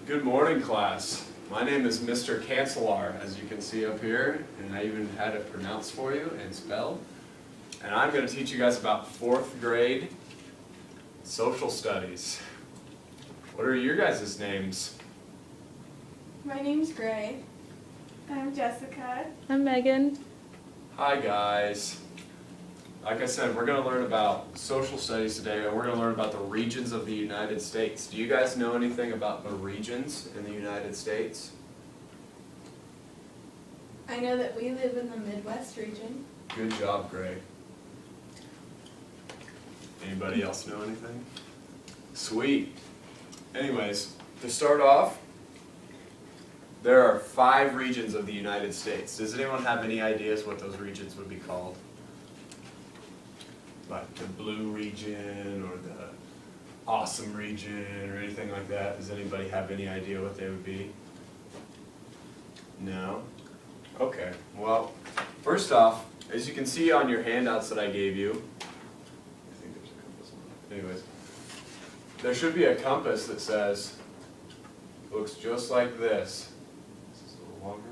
Good morning, class. My name is Mr. Kansalaar, as you can see up here, and I even had it pronounced for you and spelled. And I'm going to teach you guys about 4th grade social studies. What are your guys' names? My name's Gray. I'm Jessica. I'm Megan. Hi, guys. Like I said, we're going to learn about social studies today, and we're going to learn about the regions of the United States. Do you guys know anything about the regions in the United States? I know that we live in the Midwest region. Good job, Gray. Anybody else know anything? Sweet. Anyways, to start off, there are 5 regions of the United States. Does anyone have any ideas what those regions would be called? Like the blue region or the awesome region or anything like that? Does anybody have any idea what they would be? No? Okay, well, first off, as you can see on your handouts that I gave you, I think there's a compass on it. Anyways, there should be a compass that says, looks just like this. This is a little longer.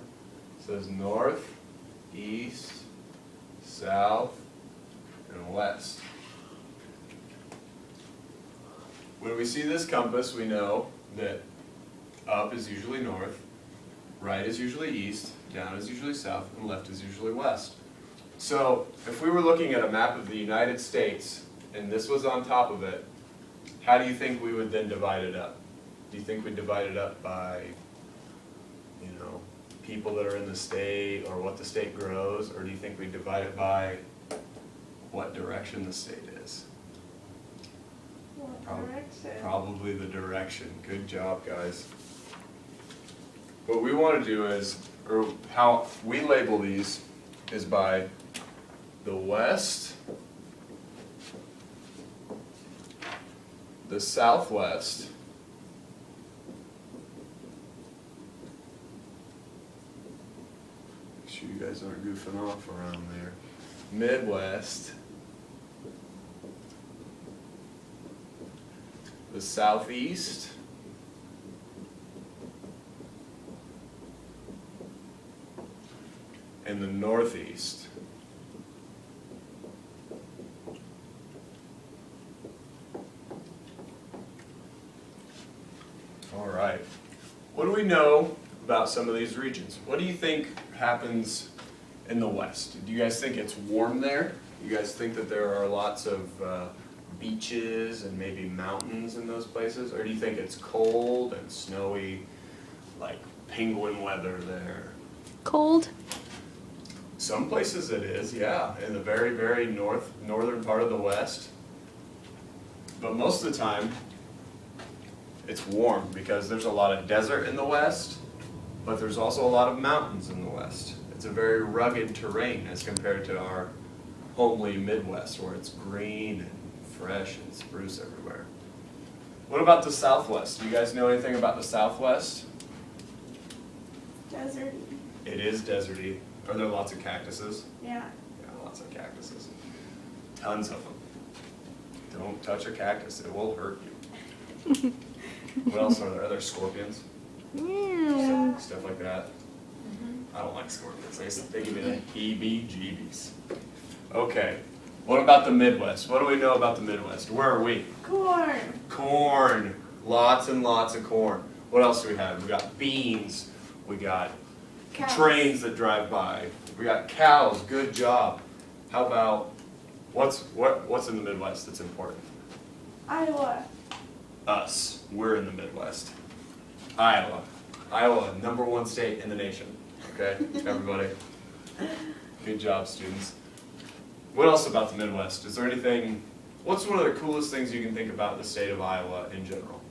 It says north, east, south, and west. When we see this compass, we know that up is usually north, right is usually east, down is usually south, and left is usually west. So if we were looking at a map of the United States, and this was on top of it, how do you think we would then divide it up? Do you think we'd divide it up by, people that are in the state, or what the state grows, or do you think we'd divide it by what direction the state is? What direction? Probably the direction. Good job, guys. What we want to do is, or how we label these, is by the west, the southwest, make sure you guys aren't goofing off around there, Midwest, the southeast, and the northeast. All right. What do we know about some of these regions? What do you think happens in the west? Do you guys think it's warm there? You guys think that there are lots of beaches and maybe mountains in those places? Or do you think it's cold and snowy, like penguin weather there? Cold? Some places it is, yeah, in the very, very northern part of the west. But most of the time, it's warm because there's a lot of desert in the west, but there's also a lot of mountains in the west. It's a very rugged terrain as compared to our homely Midwest, where it's green and fresh and spruce everywhere. What about the Southwest? Do you guys know anything about the Southwest? Deserty. It is deserty. Are there lots of cactuses? Yeah. Yeah, lots of cactuses. Tons of them. Don't touch a cactus, it will hurt you. What else are there? Are there scorpions? Yeah. Stuff like that? I don't like scorpions. They give me the heebie-jeebies. Okay. What about the Midwest? What do we know about the Midwest? Where are we? Corn. Corn. Lots and lots of corn. What else do we have? We got beans. We got Cows. trains that drive by. We got cows. Good job. How about what's in the Midwest that's important? Iowa. Us. We're in the Midwest. Iowa. Iowa, #1 state in the nation. Okay, everybody. Good job, students. What else about the Midwest? Is there anything, what's one of the coolest things you can think about the state of Iowa in general?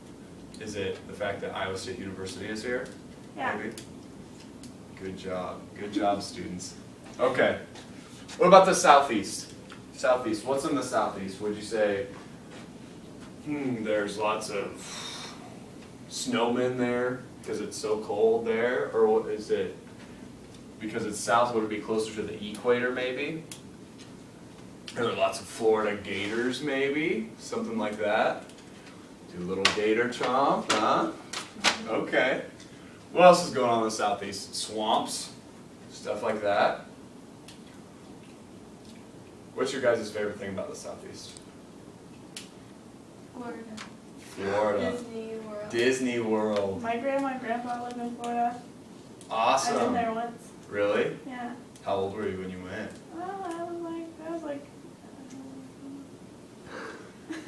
Is it the fact that Iowa State University is here? Yeah. Maybe? Good job. Good job, students. Okay. What about the Southeast? Southeast. What's in the Southeast? Would you say, there's lots of snowmen there because it's so cold there? Or what is it, because it's south, would it be closer to the equator maybe? Are there lots of Florida gators maybe? Something like that? Do a little gator chomp, huh? Okay. What else is going on in the southeast? Swamps, stuff like that. What's your guys' favorite thing about the southeast? Florida. Florida. Disney World. Disney World. My grandma and grandpa live in Florida. I've been Awesome. there once. Really? Yeah. How old were you when you went? Oh, I was like.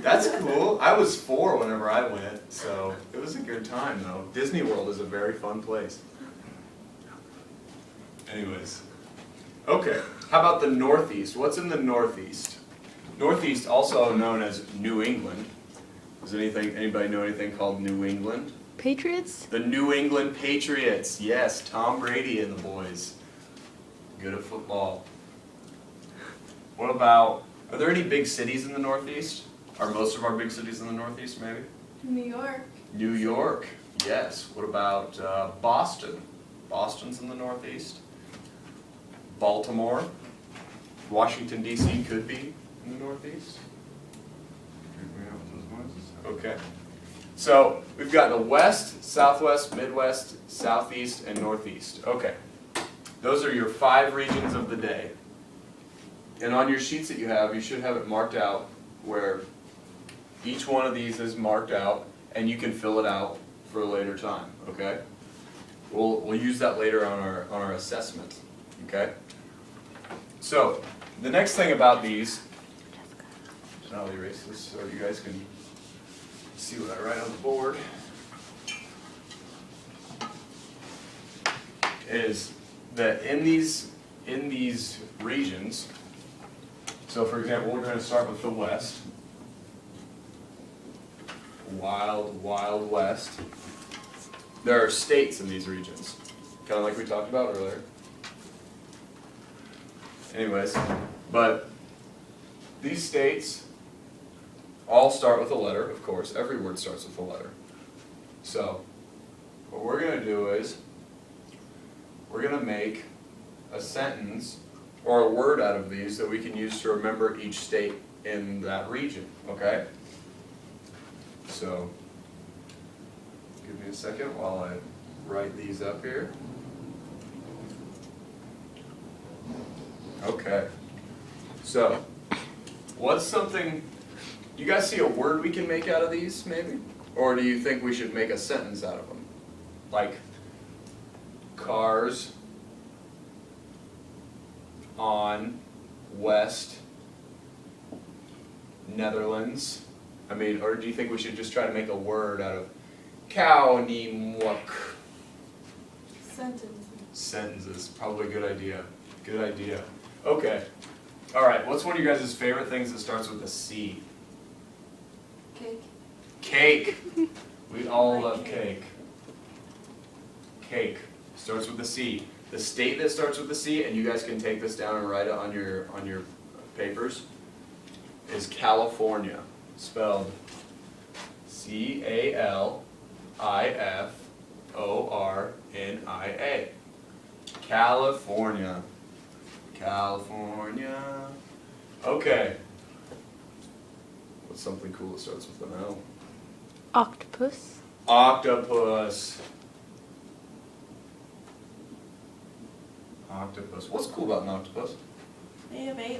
That's cool. I was 4 whenever I went, so it was a good time though. Disney World is a very fun place. Anyways. Okay, how about the Northeast? What's in the Northeast? Northeast, also known as New England. Does anybody know anything called New England? Patriots? The New England Patriots. Yes, Tom Brady and the boys. Good at football. What about, are there any big cities in the Northeast? Are most of our big cities in the Northeast, maybe? New York. New York, yes. What about Boston? Boston's in the Northeast. Baltimore. Washington, D.C. could be in the Northeast. Okay. So we've got the West, Southwest, Midwest, Southeast, and Northeast. Okay. Those are your 5 regions of the day. And on your sheets that you should have it marked out where each one of these is marked out, and you can fill it out for a later time, okay? We'll use that later on our assessment, okay? So, the next thing about these, and I'll erase this so you guys can see what I write on the board, is that in these regions, so for example, we're going to start with the West. Wild, Wild West. There are states in these regions, kind of like we talked about earlier. Anyways, but these states all start with a letter, of course. Every word starts with a letter. So, what we're going to do is, we're going to make a sentence or a word out of these that we can use to remember each state in that region, okay? So, give me a second while I write these up here. Okay. So, what's something, you guys see a word we can make out of these, maybe? Or do you think we should make a sentence out of them? Like, cars on West Netherlands. I mean, or do you think we should just try to make a word out of cow ni muck? Sentences. Sentences, probably a good idea. Good idea. Okay. Alright, what's one of you guys' favorite things that starts with a C? Cake. Cake! We all Like love cake. Cake starts with a C. The state that starts with a C, and you guys can take this down and write it on your papers, is California. Spelled California. California. California. Okay. What's something cool that starts with an L? Octopus. Octopus. Octopus. What's cool about an octopus? They have 8.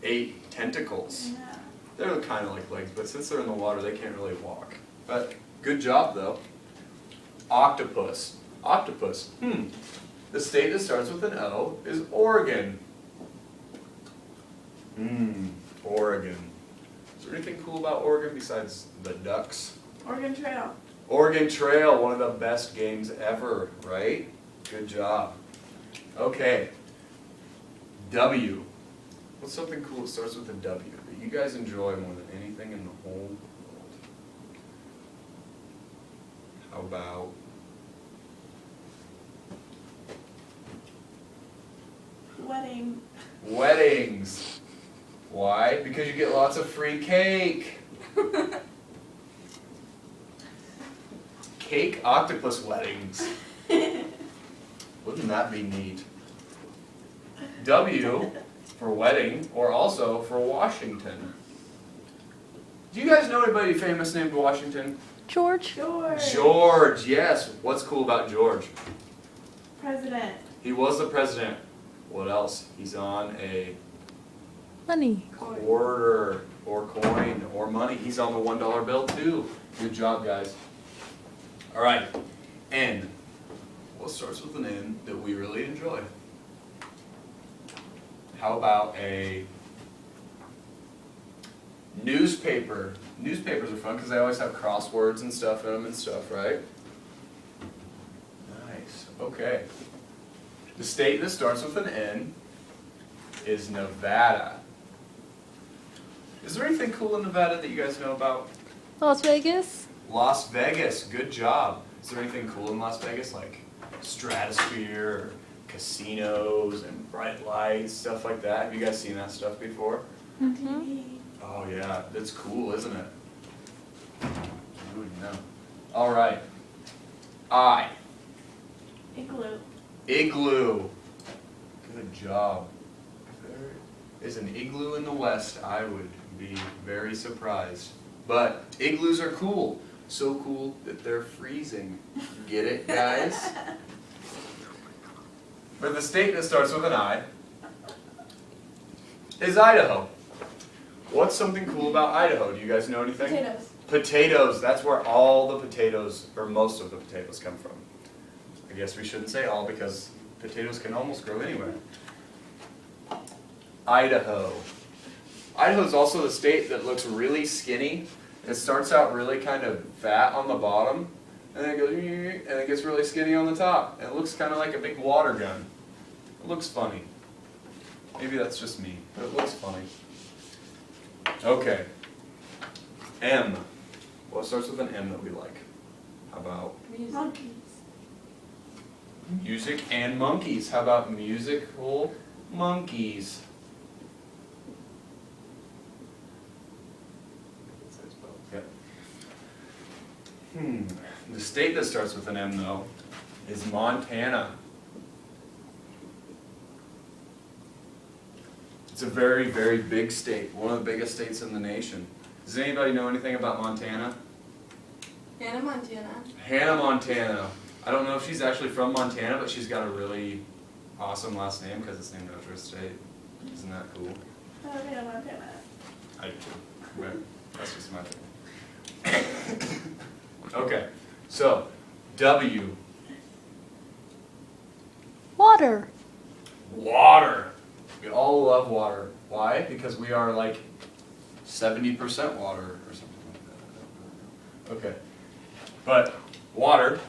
8 tentacles. Yeah. They're kind of like legs, but since they're in the water, they can't really walk. But good job, though. Octopus. Octopus. The state that starts with an O is Oregon. Oregon. Is there anything cool about Oregon besides the ducks? Oregon Trail. Oregon Trail, one of the best games ever, right? Good job. Okay. W. What's something cool that starts with a W that you guys enjoy more than anything in the whole world? How about Wedding. weddings? Why? Because you get lots of free cake. Cake octopus weddings. Wouldn't that be neat? W for wedding, or also for Washington. Do you guys know anybody famous named Washington? George. George. George, yes. What's cool about George? President. He was the president. What else? He's on a Money. quarter or coin or money. He's on the $1 bill too. Good job, guys. All right, N. What starts with an N that we really enjoy? How about a newspaper? Newspapers are fun because they always have crosswords and stuff in them and stuff, right? Nice. Okay. The state that starts with an N is Nevada. Is there anything cool in Nevada that you guys know about? Las Vegas. Las Vegas, good job. Is there anything cool in Las Vegas, like stratosphere, or casinos, and bright lights, stuff like that? Have you guys seen that stuff before? Mm-hmm. Oh yeah, that's cool, isn't it? Who would know? All right. I. Igloo. Igloo. Good job. If there is an igloo in the West, I would be very surprised. But igloos are cool. So cool that they're freezing. Get it, guys? But the state that starts with an I is Idaho. What's something cool about Idaho? Do you guys know anything? Potatoes. Potatoes. That's where all the potatoes, or most of the potatoes, come from. I guess we shouldn't say all because potatoes can almost grow anywhere. Idaho. Idaho is also the state that looks really skinny. It starts out really kind of fat on the bottom, and then it goes, and it gets really skinny on the top. And it looks kind of like a big water gun. It looks funny. Maybe that's just me, but it looks funny. Okay. M. What starts with an M that we like? How about Music. Monkeys. music and monkeys? How about musical monkeys? Yeah. The state that starts with an M, though, is Montana. It's a very, very big state. One of the biggest states in the nation. Does anybody know anything about Montana? Hannah Montana. Hannah Montana. I don't know if she's actually from Montana, but she's got a really awesome last name because it's named after a state. Isn't that cool? Oh, Hannah Montana. I do too. Right. That's just my thing. Okay, so W. Water. Water. We all love water. Why? Because we are like 70% water or something like that. Okay. But water